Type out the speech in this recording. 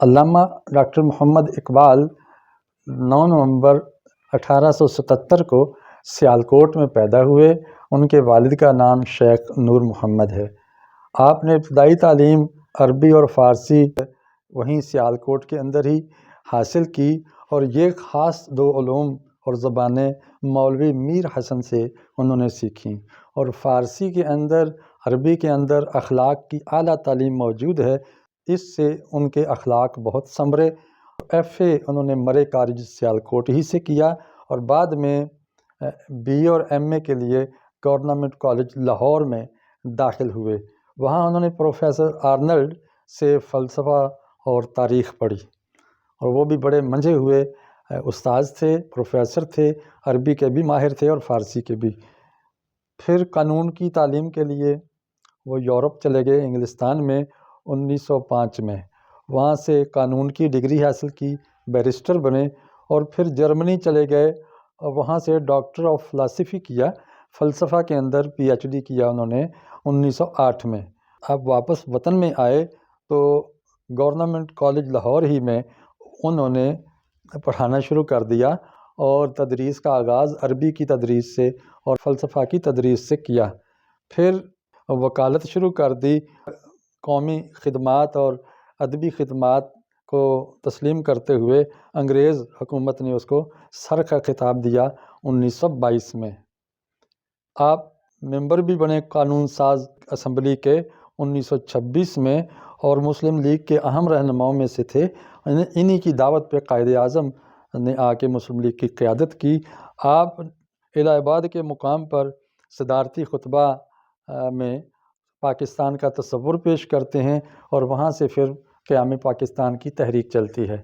علامہ doctor محمد اقبال 9 نومبر 1877 کو سیالکوٹ میں پیدا ہوئے۔ ان کے والد کا نام شیخ نور محمد ہے۔ آپ نے ابتدائی تعلیم عربی اور فارسی وہیں سیالکوٹ کے اندر ہی حاصل کی، اور یہ خاص 2 علوم اور زبانیں مولوی میر حسن سے انہوں نے سیکھیں، اور فارسی کے اندر، عربی کے اندر اخلاق کی اعلیٰ تعلیم موجود ہے۔ اس سے ان کے اخلاق بہت سنورے۔ ایف اے انہوں نے مرے کالج سیالکوٹ ہی سے کیا، اور بعد میں بی اے اور ایم اے کے لیے گورنمنٹ کالج لاہور میں داخل ہوئے۔ وہاں انہوں نے پروفیسر آرنلڈ سے فلسفہ اور تاریخ پڑھی، اور وہ بھی بڑے منجھے ہوئے استاذ تھے، پروفیسر تھے، عربی کے بھی ماہر تھے اور فارسی کے بھی۔ پھر قانون کی تعلیم کے لیے وہ یورپ چلے گئے، انگلستان میں 1905 میں۔ وہاں سے قانون کی ڈگری حاصل کی، بیرسٹر بنے، اور پھر جرمنی چلے گئے اور وہاں سے ڈاکٹر آف فلسفی کیا، فلسفہ کے اندر پی ایچ ڈی کیا انہوں نے 1908 میں۔ اب واپس وطن میں آئے تو گورنمنٹ کالج لاہور ہی میں انہوں نے پڑھانا شروع کر دیا، اور تدریس کا آغاز عربی کی تدریس سے اور فلسفہ کی تدریس سے کیا۔ پھر وکالت شروع کر دی، قومی خدمات اور ادبی خدمات کو تسلیم کرتے ہوئے انگریز حکومت نے اس کو سر کا خطاب دیا 1922 میں۔ آپ ممبر بھی بنے قانون ساز اسمبلی کے 1926 میں، اور مسلم لیگ کے اہم رہنماؤں میں سے تھے۔ انہی کی دعوت پہ قائد اعظم نے آ کے مسلم لیگ کی قیادت کی۔ آپ الہ آباد کے مقام پر صدارتی خطبہ میں پاکستان کا تصور پیش کرتے ہیں، اور وہاں سے پھر قیام پاکستان کی تحریک چلتی ہے۔